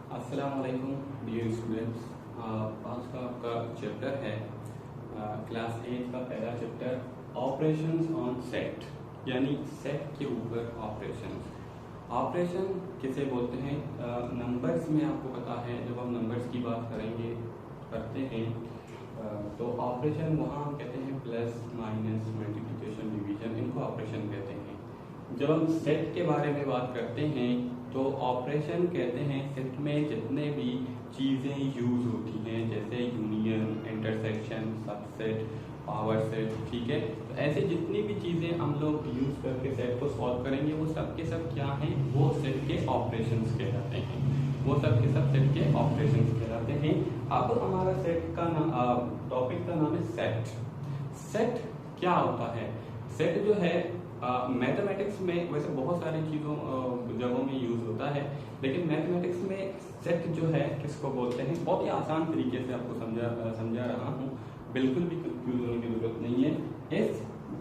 अस्सलाम वालेकुम dear students. आज का आपका चैप्टर है क्लास 8 का पहला चैप्टर ऑपरेशंस ऑन सेट, यानी सेट के ऊपर ऑपरेशंस। ऑपरेशन किसे बोलते हैं? नंबर्स में आपको पता है, जब हम नंबर्स की बात करते हैं तो ऑपरेशन वहाँ हम कहते हैं प्लस माइनस मल्टीप्लिकेशन डिवीजन, इनको ऑपरेशन कहते हैं। जब हम सेट के बारे में बात करते हैं तो ऑपरेशन कहते हैं सेट में जितने भी चीज़ें यूज होती हैं, जैसे union, intersection, subset, power set, ठीक है। तो ऐसे जितनी भी चीज़ें हम लोग यूज करके सेट को सॉल्व करेंगे वो सब के सब क्या हैं? वो सेट के ऑपरेशंस कहलाते हैं। वो सब के सब सेट के ऑपरेशंस कहलाते हैं। अब हमारा सेट का टॉपिक का नाम है सेट। सेट क्या होता है? सेट जो है मैथमेटिक्स में वैसे बहुत सारी जगहों में यूज होता है, लेकिन मैथमेटिक्स में सेट जो है किसको बोलते हैं, बहुत ही आसान तरीके से आपको समझा रहा हूँ, बिल्कुल भी कंफ्यूज होने की जरूरत नहीं है।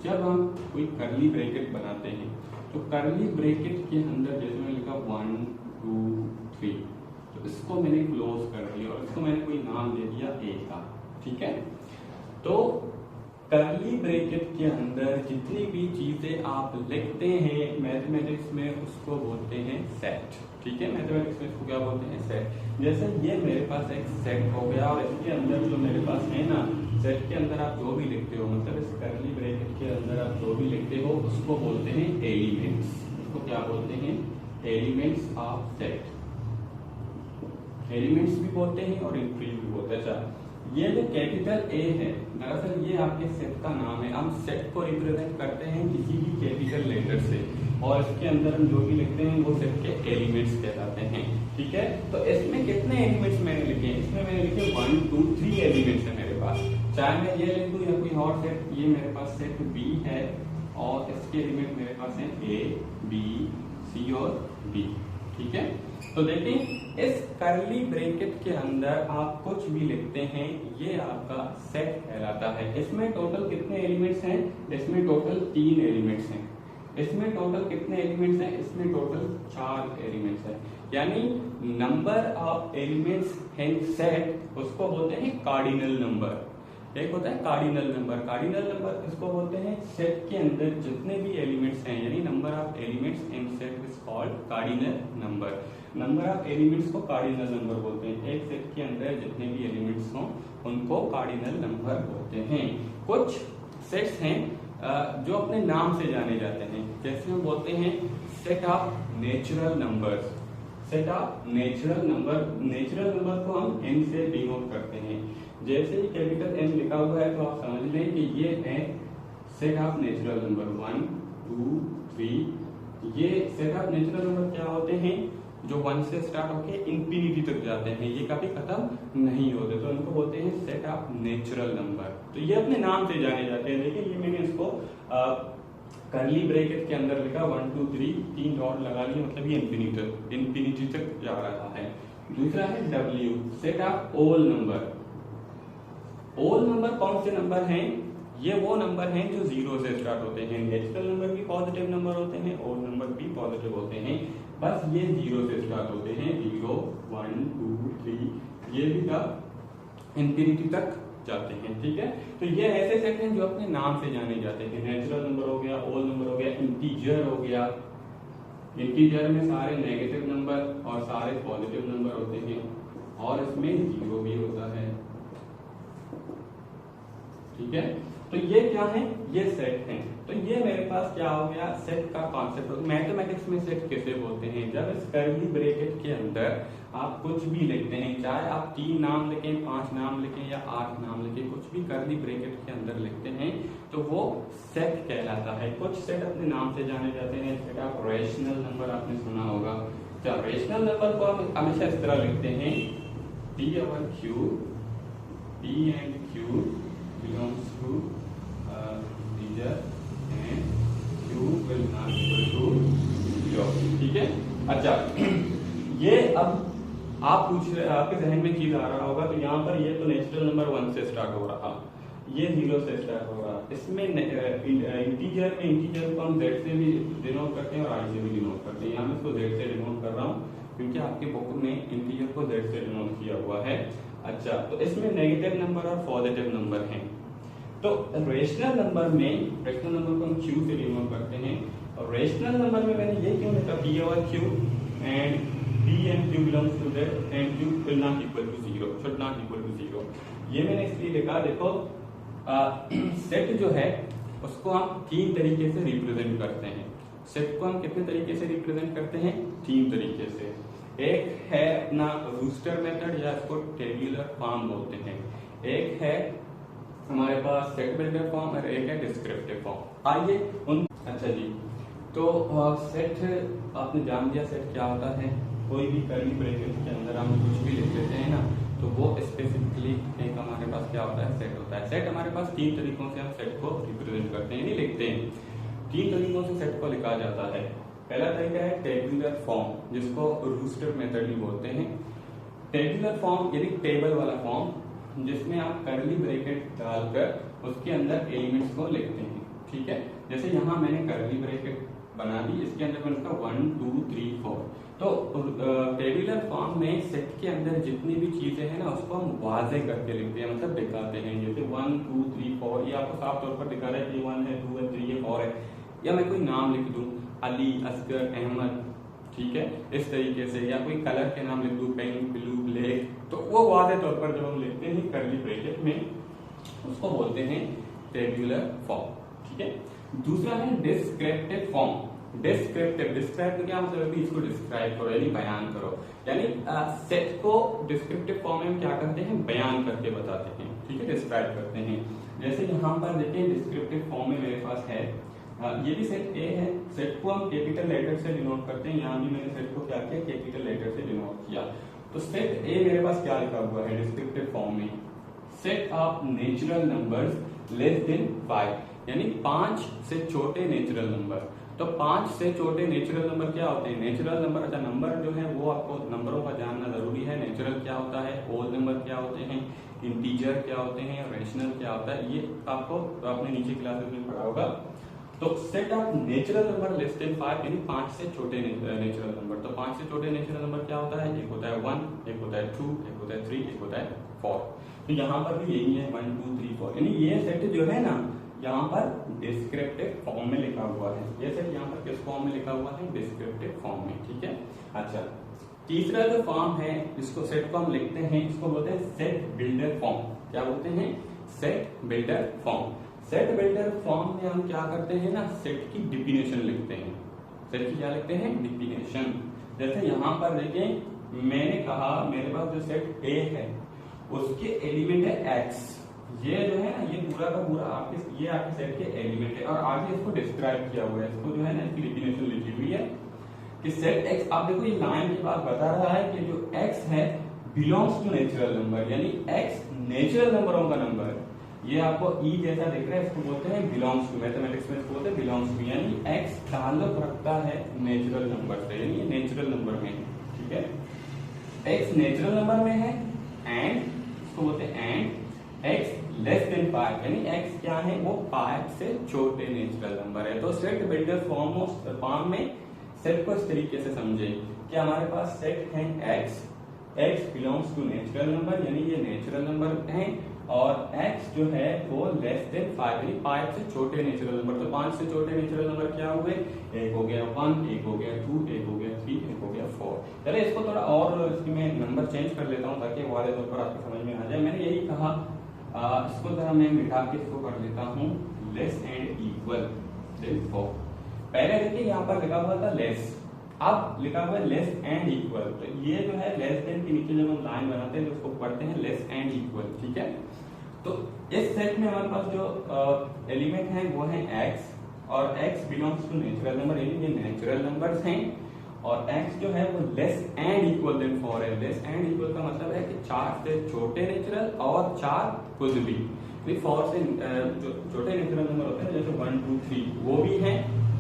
जब हम कोई करली ब्रैकेट बनाते हैं तो करली ब्रैकेट के अंदर जैसे मैंने लिखा 1 2 3, तो इसको मैंने क्लोज कर दिया और इसको मैंने कोई नाम दे दिया ए का, ठीक है। तो करली ब्रैकेट के अंदर जितनी भी चीजें आप लिखते हैं मैथमेटिक्स में उसको बोलते हैं सेट, ठीक है। मैथमेटिक्स में इसको क्या बोलते हैं? सेट। जैसे ये मेरे पास एक सेट हो गया और इसके अंदर जो मेरे पास है ना, सेट के अंदर आप जो भी लिखते हो, मतलब इस करली ब्रैकेट के अंदर आप जो भी लिखते हो उसको बोलते हैं एलिमेंट्स। उसको क्या बोलते हैं? Elements of set. एलिमेंट्स भी बोलते हैं और इंक्रीज भी बोलते हैं। अच्छा, ये जो कैपिटल ए है, दरअसल ये आपके सेट का नाम है। हम सेट को रिप्रेजेंट करते हैं किसी भी कैपिटल लेटर से, और इसके अंदर हम जो भी लिखते हैं वो सेट के एलिमेंट्स कहलाते हैं, ठीक है। तो इसमें कितने एलिमेंट्स मैंने लिखे हैं? इसमें मैंने लिखे 1 2 3 एलिमेंट्स है मेरे पास। चाहे मैं ये लिख दूं या कोई और सेट, ये मेरे पास सेट बी है और इसके एलिमेंट मेरे पास है ए बी सी और बी, ठीक है। तो देखें, इस करली ब्रैकेट के अंदर आप कुछ भी लिखते हैं ये आपका सेट कहलाता है। इसमें टोटल कितने एलिमेंट्स हैं? इसमें टोटल 3 एलिमेंट्स हैं। इसमें टोटल कितने एलिमेंट्स हैं? इसमें टोटल 4 एलिमेंट्स हैं। यानी number of elements in set उसको बोलते हैं कार्डिनल नंबर। एक होता है कार्डिनल नंबर। कार्डिनल नंबर किसको बोलते हैं? सेट के अंदर जितने भी एलिमेंट्स हैं, यानी number of elements in set is called cardinal number. Number of elements को कार्डिनल नंबर बोलते हैं। एक सेट के अंदर जितने भी एलिमेंट्स हों उनको कार्डिनल नंबर बोलते हैं। कुछ सेट्स हैं जो अपने नाम से जाने जाते हैं, जैसे हम बोलते हैं set of natural numbers. Set of natural number, natural number को हम n से डिनोट करते हैं। जैसे ही कैपिटल N लिखा हुआ है तो आप समझ लें कि ये है सेट ऑफ नेचुरल नंबर 1 2 3। ये सेट ऑफ नेचुरल नंबर क्या होते हैं? जो 1 से स्टार्ट होकर इंफिनिटी तक जाते हैं, ये कभी खत्म नहीं होते, तो इनको बोलते हैं सेट ऑफ नेचुरल नंबर। तो ये अपने नाम से जाने जाते हैं। देखिए, ये मैंने इसको करली ब्रैकेट के अंदर लिखा 1 2 3, 3 डॉट लगा लिए, मतलब ये इंफिनिटी तक जा रहा है। दूसरा है W, सेट ऑफ ओल नंबर। ओल नंबर कौन से नंबर हैं? ये वो नंबर हैं जो 0 से स्टार्ट होते हैं। नेचुरल नंबर भी पॉजिटिव नंबर होते हैं, ओल नंबर भी पॉजिटिव होते हैं, बस ये 0 से स्टार्ट होते हैं। 0 1 2 3, ये भी इंफिनिटी तक जाते हैं, ठीक है। तो ये ऐसे सेट हैं जो अपने नाम से जाने जाते हैं। नेचुरल नंबर हो गया, ओल नंबर हो गया, इंटीजर हो गया। इंटीजर में सारे नेगेटिव नंबर और सारे पॉजिटिव नंबर होते हैं, और इसमें 0 भी होता है, ठीक है। तो ये क्या है? ये सेट हैं। तो ये मेरे पास क्या हो गया? सेट का कॉन्सेप्ट। मैथमेटिक्स में सेट किसे बोलते हैं? जब इस करली ब्रैकेट के अंदर आप कुछ भी लिखते हैं, चाहे आप 3 नाम लिखें, 5 नाम लिखें या 8 नाम लिखें, कुछ भी करली ब्रैकेट के अंदर लिखते हैं तो वो सेट कहलाता है। कुछ सेट अपने नाम से जाने जाते हैं। सेट ऑफ रेशनल नंबर आपने सुना होगा। तो रेशनल नंबर को हम हमेशा इस तरह लिखते हैं P over Q, P and Q belongs to integer and Q will not equal to 0, ठीक है। अच्छा, ये अब आप पूछ रहे, आपके जहन में चीज आ रहा होगा, तो यहाँ पर ये तो नेचुरल नंबर 1 से स्टार्ट हो रहा, ये 0 से स्टार्ट हो रहा। इसमें इंटीजर को हम z से भी डिनोट करते हैं और i से भी डिनोट करते हैं। यहाँ मैं इसको z से डिनोट कर रहा हूँ क्योंकि आपके बुक में इंटीजर को z से डिनोट किया हुआ है। अच्छा, तो इसमें नेगेटिव नंबर और पॉजिटिव नंबर हैं। तो रेशनल नंबर को हम q से डिनोट करते हैं, और रेशनल नंबर में मैंने ये क्यों लिखा p over q and p and q belongs to z and q will not equal to 0, should not equal to 0। ये मैंने इसलिए लिखा, देखो सेट जो है उसको हम 3 तरीके से रिप्रेजेंट करते हैं। सेट को हम कितने तरीके से रिप्रेजेंट करते हैं? 3 तरीके से। एक है अपना रूस्टर मेथड या इसको टेबुलर फॉर्म बोलते हैं, एक है हमारे पास सेट बिल्डर फॉर्म और एक है डिस्क्रिप्टिव फॉर्म। आइए उन अच्छा जी, तो सेट आपने जान दिया सेट क्या होता है। कोई भी कर्ली ब्रैकेट के अंदर हम कुछ भी लिख लेते हैं ना, तो वो स्पेसिफिकली एक हमारे पास क्या होता है? सेट होता है। सेट हमारे पास 3 तरीकों से हम सेट को रिप्रेजेंट करते हैं, नहीं लिखते हैं। 3 तरीकों से सेट को लिखा जाता है। पहला तरीका है टेबुलर फॉर्म, जिसको रूस्टर मेथड भी बोलते हैं। टेबुलर फॉर्म यानी टेबल वाला फॉर्म, जिसमें आप कर्ली ब्रैकेट डालकर उसके अंदर एलिमेंट्स को लिखते हैं। ठीक है, जैसे यहाँ मैंने कर्ली ब्रैकेट बना दी, इसके अंदर मैंने लिखा 1 2 3 4। तो टेबुलर फॉर्म में सेट के अंदर जितनी भी चीजें हैं ना, उसको हम वाजे करके लिखते हैं, मतलब दिखाते हैं। जैसे 1 2 3 4, ये आपको साफ तौर पर दिखा रहा है कि 1 है 2 है 3 है 4 है। या मैं कोई नाम लिख दूं, अली, असगर, अहमद, ठीक है, इस तरीके से। या कोई कलर के नाम लिख दूं, पिंक, ब्लू, ब्लैक, तो वो वाजे तौर पर जब हम लिखते हैं कर्ली ब्रैकेट में, उसको बोलते हैं टेबुलर फॉर्म। ठीक है। दूसरा है डिस्क्रिप्टिव फॉर्म। डिस्क्राइब क्या मतलब है? इसको डिस्क्राइब करो यानी बयान करो। यानी सेट को डिस्क्रिप्टिव फॉर्म में हम क्या करते हैं? बयान करके बताते हैं। ठीक है, डिस्क्राइब करते हैं। जैसे यहाँ पर देखिए डिस्क्रिप्टिव फॉर्म में मेरे पास है, ये भी सेट ए है। सेट को हम कैपिटल लेटर से डिनोट करते हैं। यहाँ भी मैंने सेट को क्या किया? कैपिटल लेटर से डिनोट किया। तो सेट ए मेरे पास क्या लिखा हुआ है डिस्क्रिप्टिव फॉर्म में? Set of natural numbers less than 5, यानी 5 से छोटे नेचुरल नंबर। तो 5 से छोटे नेचुरल नंबर क्या होते हैं? नेचुरल नंबर, अच्छा नंबर जो है वो आपको नंबरों का जानना जरूरी है। नेचुरल क्या होता है, होल नंबर क्या होते हैं, इंटीजर क्या होते हैं, रेशनल क्या होता है, ये आपको आपने नीचे क्लासेस में पढ़ा होगा। तो set of natural number less than 5 यानी 5 से छोटे नेचुरल नंबर। तो 5 से छोटे नेचुरल नंबर क्या होता है? एक होता है 1, एक होता है 2, एक होता है 3, एक होता है 4। तो यहाँ पर भी यही है 1 2 3 4, यानी ये सेट जो है ना यहाँ पर डिस्क्रिप्टिव फॉर्म में लिखा हुआ है। ये सेट यहाँ पर किस फॉर्म में लिखा हुआ है? डिस्क्रिप्टिव फॉर्म में। ठीक है। अच्छा, तीसरा जो फॉर्म है जिसको सेट को हम लिखते हैं, इसको बोलते हैं सेट बिल्डर फॉर्म। क्या बोलते हैं? Set builder form. Set builder form में हम क्या करते हैं ना, सेट की डिफिनेशन लिखते हैं। सेट की क्या लिखते हैं? डिफिनेशन। जैसे यहाँ पर देखें, मैंने कहा मेरे पास जो सेट ए है उसके एलिमेंट है एक्स। ये जो है ना, ये पूरा का पूरा ये आपके सेट के एलिमेंट है, और आगे इसको डिस्क्राइब किया हुआ है। इसको जो है ना, इसकी डिफिनेशन लिखी हुई है कि सेट एक्स। आप देखो ये लाइन के बाद बता रहा है कि जो एक्स है बिलोंग्स टू नेचुरल नंबर, यानी एक्स नेचुरल नंबरों का नंबर है। ये आपको ई जैसा दिख रहा है, इसको बोलते हैं बिलोंग्स टू। मैथमेटिक्स में इसको बोलते हैं बिलोंग्स टू, यानी एक्स ताल्लुक रखता है नेचुरल नंबर से, यानी ये नेचुरल नंबर में है। ठीक है, एक्स नेचुरल नंबर में है, एंड इसको बोलते हैं एंड एक्स लेस देन 5, यानी एक्स क्या है? वो 5 से छोटे नेचुरल नंबर है। तो सेट बिल्डर फॉर्म में सेट को इस तरीके से समझे कि हमारे पास सेट है x belongs to natural number, यानी ये नेचुरल नंबर है, और x जो है वो लेस देन 5 यानी 5 से छोटे नेचुरल नंबर। तो 5 से छोटे नेचुरल नंबर क्या हुए? एक हो गया 1, एक हो गया 2, एक हो गया 3, एक हो गया 4। चलिए इसको थोड़ा और इसकी मैं नंबर चेंज कर लेता हूँ ताकि वाले तौर पर आपको समझ में आ जाए। मैंने यही कहा, इसको जरा मैं मिटा के इसको कर लेता हूँ लेस एंड इक्वल देन 4। पहले देखिए यहाँ पर लिखा हुआ था लेस, अब लिखा हुआ है लेस एंड इक्वल। तो ये जो है लेस देन के नीचे जब हम लाइन बनाते हैं तो उसको पढ़ते हैं लेस एंड इक्वल। ठीक है, तो इस सेट में हमारे पास जो एलिमेंट है वो है x, और x belongs to natural number, यानी ये नेचुरल नंबर्स हैं, और x जो है वो लेस एंड इक्वल देन 4 है। लेस एंड इक्वल का मतलब है कि 4 से छोटे नेचुरल और 4 कुछ भी। 4 से जो छोटे नेचुरल नंबर होते हैं जैसे 1 2 3 वो भी है,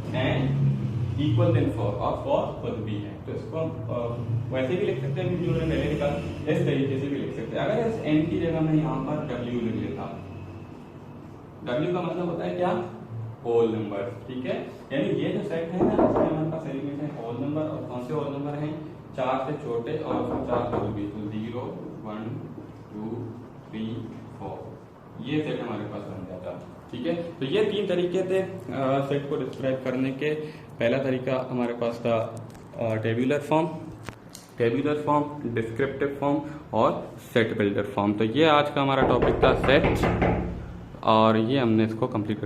एंड इक्वल देन 4, और 4 खुद भी है। तो इसको वैसे भी लिख सकते हैं जो मैंने पहले लिखा, इस तरीके से भी लिख सकते हैं। अगर इस n की जगह मैं यहाँ पर w लिख लेता, w का मतलब होता है क्या? Whole number. ठीक है, यानी ये जो सेट है ना, इसमें हमारे पास एलिमेंट है होल नंबर, और कौन से होल नंबर हैं? 4 से छोटे और 4 से भी, तो 0 1 2 3 4 ये सेट हमारे पास बन जाता। ठीक है, तो ये 3 तरीके थे सेट को डिस्क्राइब करने के। पहला तरीका हमारे पास था टेबुलर फॉर्म, डिस्क्रिप्टिव फॉर्म और सेट बिल्डर फॉर्म। तो ये आज का हमारा टॉपिक था सेट, और ये हमने इसको कंप्लीट कर